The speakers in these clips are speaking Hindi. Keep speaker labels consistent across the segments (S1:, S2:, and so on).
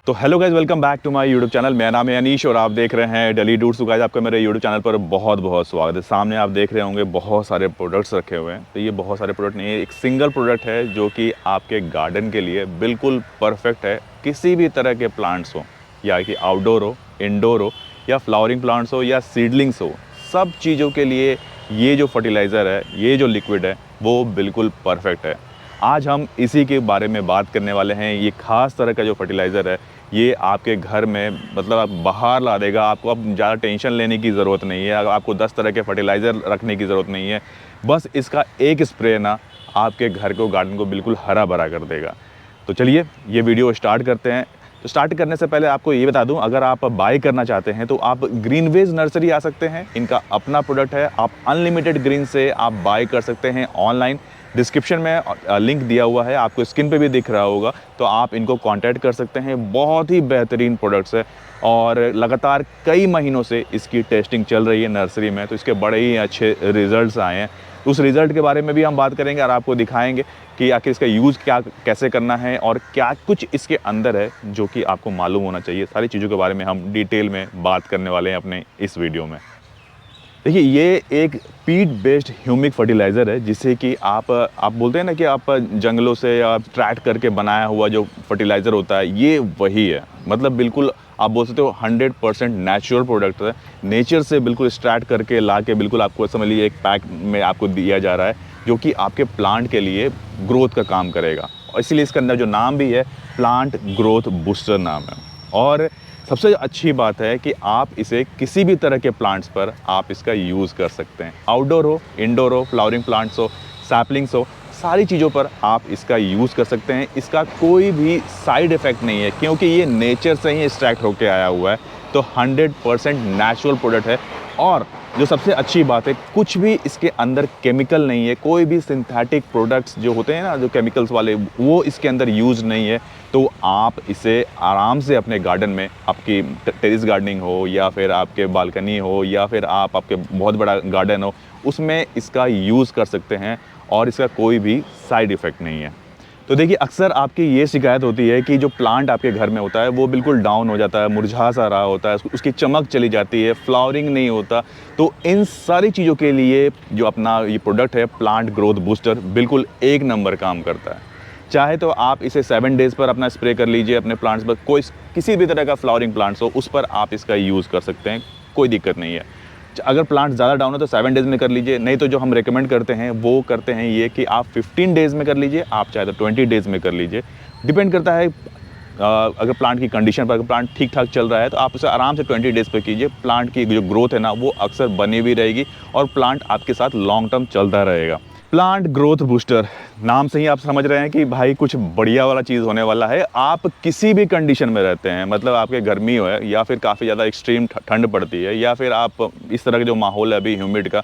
S1: तो hello guys, welcome back to my YouTube channel. मेरा नाम है अनीश और आप देख रहे हैं डेली डूड्स। तो गाइज आपका मेरे यूट्यूब चैनल पर बहुत बहुत स्वागत है। सामने आप देख रहे होंगे बहुत सारे प्रोडक्ट्स रखे हुए हैं। तो ये बहुत सारे प्रोडक्ट नहीं है, एक सिंगल प्रोडक्ट है जो कि आपके गार्डन के लिए बिल्कुल परफेक्ट है। किसी भी तरह के प्लांट्स हो, या कि आउटडोर हो, इंडोर हो, या फ्लावरिंग प्लांट्स हो, या सीडलिंग्स हो, सब चीज़ों के लिए ये जो फर्टिलाइज़र है, ये जो लिक्विड है, वो बिल्कुल परफेक्ट है। आज हम इसी के बारे में बात करने वाले हैं। ये ख़ास तरह का जो फर्टिलाइज़र है, ये आपके घर में मतलब आप बाहर ला देगा। आपको अब ज़्यादा टेंशन लेने की ज़रूरत नहीं है। आपको 10 तरह के फर्टिलाइज़र रखने की ज़रूरत नहीं है। बस इसका एक स्प्रे ना आपके घर को, गार्डन को बिल्कुल हरा भरा कर देगा। तो चलिए ये वीडियो स्टार्ट करते हैं। तो स्टार्ट करने से पहले आपको ये बता दूं, अगर आप बाय करना चाहते हैं तो आप ग्रीनवेज नर्सरी आ सकते हैं। इनका अपना प्रोडक्ट है। आप अनलिमिटेड ग्रीन से आप बाय कर सकते हैं ऑनलाइन। डिस्क्रिप्शन में लिंक दिया हुआ है, आपको स्क्रीन पे भी दिख रहा होगा, तो आप इनको कांटेक्ट कर सकते हैं। बहुत ही बेहतरीन प्रोडक्ट्स है और लगातार कई महीनों से इसकी टेस्टिंग चल रही है नर्सरी में, तो इसके बड़े ही अच्छे रिजल्ट्स आए हैं। उस रिज़ल्ट के बारे में भी हम बात करेंगे और आपको दिखाएंगे कि आखिर इसका यूज़ क्या कैसे करना है और क्या कुछ इसके अंदर है जो कि आपको मालूम होना चाहिए। सारी चीज़ों के बारे में हम डिटेल में बात करने वाले हैं अपने इस वीडियो में। देखिए, ये एक पीट बेस्ड ह्यूमिक फर्टिलाइज़र है, जिसे कि आप बोलते हैं ना कि आप जंगलों से या ट्रैट करके बनाया हुआ जो फर्टिलाइज़र होता है, ये वही है। मतलब बिल्कुल आप बोल सकते हो 100% नेचुरल प्रोडक्ट है। नेचर से बिल्कुल एक्सट्रैक्ट करके ला के बिल्कुल आपको समझ लीजिए एक पैक में आपको दिया जा रहा है, जो कि आपके प्लांट के लिए ग्रोथ का काम करेगा। और इसीलिए इसके अंदर जो नाम भी है, प्लांट ग्रोथ बूस्टर नाम है। और सबसे अच्छी बात है कि आप इसे किसी भी तरह के प्लांट्स पर आप इसका यूज़ कर सकते हैं। आउटडोर हो, इंडोर हो, फ्लावरिंग प्लांट्स हो, सैपलिंग्स हो, सारी चीज़ों पर आप इसका यूज़ कर सकते हैं। इसका कोई भी साइड इफ़ेक्ट नहीं है, क्योंकि ये नेचर से ही एक्सट्रैक्ट होकर आया हुआ है। तो 100% नेचुरल प्रोडक्ट है। और जो सबसे अच्छी बात है, कुछ भी इसके अंदर केमिकल नहीं है। कोई भी सिंथेटिक प्रोडक्ट्स जो होते हैं ना, जो केमिकल्स वाले, वो इसके अंदर यूज़ नहीं है। तो आप इसे आराम से अपने गार्डन में, आपकी टेरेस गार्डनिंग हो या फिर आपके बालकनी हो या फिर आपके बहुत बड़ा गार्डन हो, उसमें इसका यूज़ कर सकते हैं और इसका कोई भी साइड इफ़ेक्ट नहीं है। तो देखिए, अक्सर आपकी ये शिकायत होती है कि जो प्लांट आपके घर में होता है वो बिल्कुल डाउन हो जाता है, मुरझा सा रहा होता है, उसकी चमक चली जाती है, फ्लावरिंग नहीं होता। तो इन सारी चीज़ों के लिए जो अपना ये प्रोडक्ट है, प्लांट ग्रोथ बूस्टर, बिल्कुल एक नंबर काम करता है। चाहे तो आप इसे 7 डेज़ पर अपना स्प्रे कर लीजिए अपने प्लांट्स पर। कोई किसी भी तरह का फ्लावरिंग प्लांट्स हो, उस पर आप इसका यूज़ कर सकते हैं, कोई दिक्कत नहीं है। अगर प्लांट ज़्यादा डाउन हो तो 7 डेज़ में कर लीजिए। नहीं तो जो हम रेकमेंड करते हैं वो करते हैं ये कि आप 15 डेज़ में कर लीजिए, आप चाहे तो 20 डेज़ में कर लीजिए। डिपेंड करता है अगर प्लांट की कंडीशन पर। अगर प्लांट ठीक ठाक चल रहा है तो आप उसे आराम से 20 डेज़ पे कीजिए। प्लांट की जो ग्रोथ है ना, वो अक्सर बनी हुई रहेगी और प्लांट आपके साथ लॉन्ग टर्म चलता रहेगा। प्लांट ग्रोथ बूस्टर, नाम से ही आप समझ रहे हैं कि भाई कुछ बढ़िया वाला चीज़ होने वाला है। आप किसी भी कंडीशन में रहते हैं, मतलब आपके गर्मी हो है या फिर काफ़ी ज़्यादा एक्सट्रीम ठंड पड़ती है, या फिर आप इस तरह का जो माहौल है अभी ह्यूमिड का,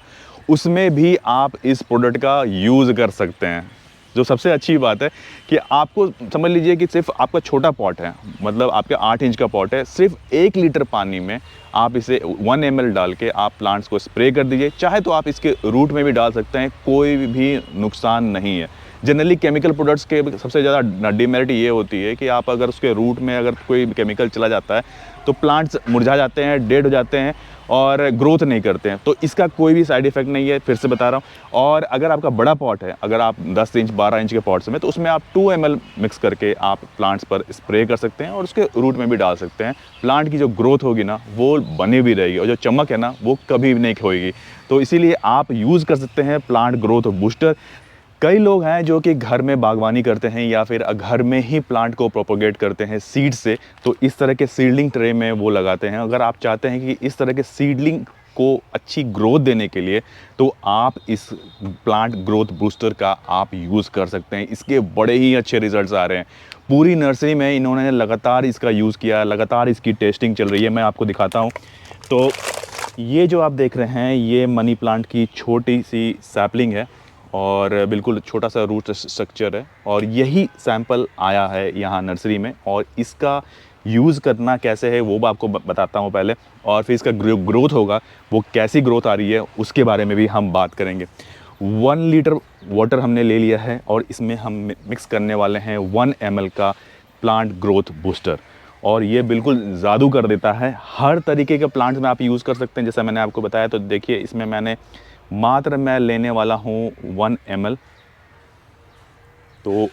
S1: उसमें भी आप इस प्रोडक्ट का यूज़ कर सकते हैं। जो सबसे अच्छी बात है कि आपको समझ लीजिए कि सिर्फ आपका छोटा पॉट है, मतलब आपके 8 इंच का पॉट है, सिर्फ 1 लीटर पानी में आप इसे 1 ml डाल के आप प्लांट्स को स्प्रे कर दीजिए। चाहे तो आप इसके रूट में भी डाल सकते हैं, कोई भी नुकसान नहीं है। जनरली केमिकल प्रोडक्ट्स के सबसे ज़्यादा डिमेरिट ये होती है कि आप अगर उसके रूट में अगर कोई केमिकल चला जाता है तो प्लांट्स मुरझा जाते हैं, डेड हो जाते हैं और ग्रोथ नहीं करते हैं। तो इसका कोई भी साइड इफ़ेक्ट नहीं है, फिर से बता रहा हूँ। और अगर आपका बड़ा पॉट है, अगर आप 10 इंच 12 इंच के पॉट्स में, तो उसमें आप 2 ml मिक्स करके आप प्लांट्स पर स्प्रे कर सकते हैं और उसके रूट में भी डाल सकते हैं। प्लांट की जो ग्रोथ होगी ना, वो बनी भी रहेगी और जो चमक है ना, वो कभी भी नहीं खोएगी। तो इसीलिए आप यूज़ कर सकते हैं प्लांट ग्रोथ बूस्टर। कई लोग हैं जो कि घर में बागवानी करते हैं या फिर घर में ही प्लांट को प्रोपोगेट करते हैं सीड से, तो इस तरह के सीडलिंग ट्रे में वो लगाते हैं। अगर आप चाहते हैं कि इस तरह के सीडलिंग को अच्छी ग्रोथ देने के लिए, तो आप इस प्लांट ग्रोथ बूस्टर का आप यूज़ कर सकते हैं। इसके बड़े ही अच्छे रिजल्ट्स आ रहे हैं। पूरी नर्सरी में इन्होंने लगातार इसका यूज़ किया, लगातार इसकी टेस्टिंग चल रही है। मैं आपको दिखाता हूँ। तो ये जो आप देख रहे हैं, ये मनी प्लांट की छोटी सी सैपलिंग है और बिल्कुल छोटा सा रूट स्ट्रक्चर है, और यही सैंपल आया है यहाँ नर्सरी में। और इसका यूज़ करना कैसे है वो भी आपको बताता हूँ पहले, और फिर इसका ग्रोथ होगा, वो कैसी ग्रोथ आ रही है उसके बारे में भी हम बात करेंगे। 1 लीटर वाटर हमने ले लिया है और इसमें हम मिक्स करने वाले हैं 1 ml का प्लांट ग्रोथ बूस्टर। और ये बिल्कुल जादू कर देता है। हर तरीके के प्लांट्स में आप यूज़ कर सकते हैं, जैसा मैंने आपको बताया। तो देखिए इसमें मैं लेने वाला हूँ 1 ml। तो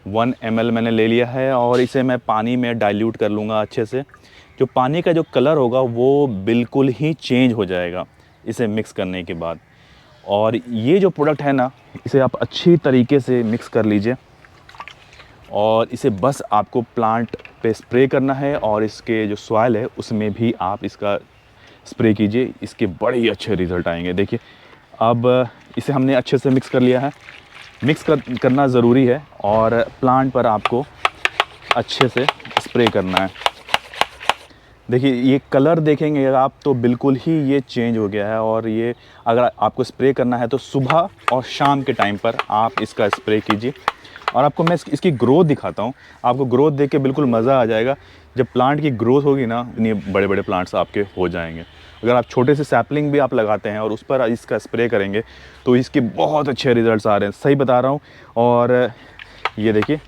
S1: 1 ml मैंने ले लिया है और इसे मैं पानी में डाइल्यूट कर लूँगा अच्छे से। जो पानी का जो कलर होगा वो बिल्कुल ही चेंज हो जाएगा इसे मिक्स करने के बाद। और ये जो प्रोडक्ट है ना, इसे आप अच्छी तरीके से मिक्स कर लीजिए और इसे बस आपको प्लांट पे स्प्रे करना है और इसके जो सॉइल है उसमें भी आप इसका स्प्रे कीजिए। इसके बड़े ही अच्छे रिज़ल्ट आएंगे। देखिए अब इसे हमने अच्छे से मिक्स कर लिया है। करना ज़रूरी है और प्लांट पर आपको अच्छे से स्प्रे करना है। देखिए ये कलर देखेंगे आप तो बिल्कुल ही ये चेंज हो गया है। और ये अगर आपको स्प्रे करना है तो सुबह और शाम के टाइम पर आप इसका स्प्रे कीजिए। और आपको मैं इसकी ग्रोथ दिखाता हूँ। आपको ग्रोथ देख के बिल्कुल मज़ा आ जाएगा। जब प्लांट की ग्रोथ होगी ना, इतने बड़े बड़े प्लांट्स आपके हो जाएंगे। अगर आप छोटे से सैपलिंग भी आप लगाते हैं और उस पर इसका स्प्रे करेंगे तो इसके बहुत अच्छे रिज़ल्ट्स आ रहे हैं, सही बता रहा हूँ। और ये देखिए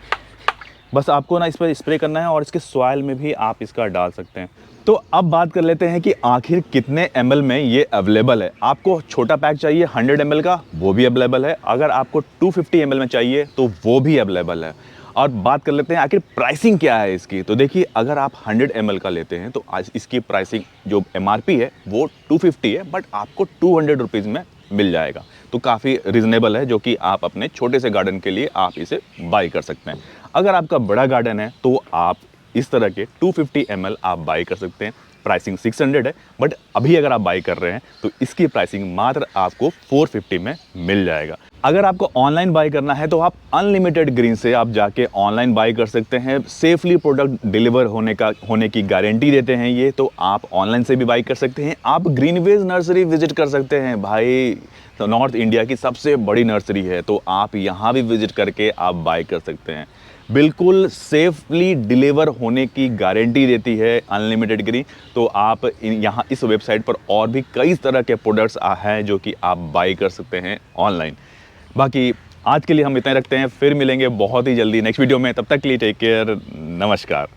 S1: बस आपको ना इस पर स्प्रे करना है और इसके सॉइल में भी आप इसका डाल सकते हैं। तो अब बात कर लेते हैं कि आखिर कितने ml में ये अवेलेबल है। आपको छोटा पैक चाहिए 100 ml का, वो भी अवेलेबल है। अगर आपको 250 ml में चाहिए तो वो भी अवेलेबल है। और बात कर लेते हैं आखिर प्राइसिंग क्या है इसकी। तो देखिए अगर आप 100 ml का लेते हैं तो आज इसकी प्राइसिंग जो MRP है वो 250 है, बट आपको 200 रुपीज़ में मिल जाएगा। तो काफ़ी रिजनेबल है, जो कि आप अपने छोटे से गार्डन के लिए आप इसे बाई कर सकते हैं। अगर आपका बड़ा गार्डन है तो आप इस तरह के 250 ml आप बाई कर सकते हैं। प्राइसिंग 600 है, बट अभी अगर आप बाई कर रहे हैं तो इसकी प्राइसिंग मात्र आपको 450 में मिल जाएगा। अगर आपको ऑनलाइन बाई करना है तो आप अनलिमिटेड ग्रीन से आप जाके ऑनलाइन बाई कर सकते हैं। सेफली प्रोडक्ट डिलीवर होने की गारंटी देते हैं ये। तो आप ऑनलाइन से भी बाई कर सकते हैं। आप ग्रीनवेज नर्सरी विजिट कर सकते हैं भाई, तो नॉर्थ इंडिया की सबसे बड़ी नर्सरी है। तो आप यहाँ भी विजिट करके आप बाई कर सकते हैं। बिल्कुल सेफली डिलीवर होने की गारंटी देती है अनलिमिटेड ग्रीन। तो आप यहाँ इस वेबसाइट पर और भी कई तरह के प्रोडक्ट्स हैं जो कि आप बाई कर सकते हैं ऑनलाइन। बाकी आज के लिए हम इतना ही रखते हैं, फिर मिलेंगे बहुत ही जल्दी नेक्स्ट वीडियो में। तब तक के लिए टेक केयर, नमस्कार।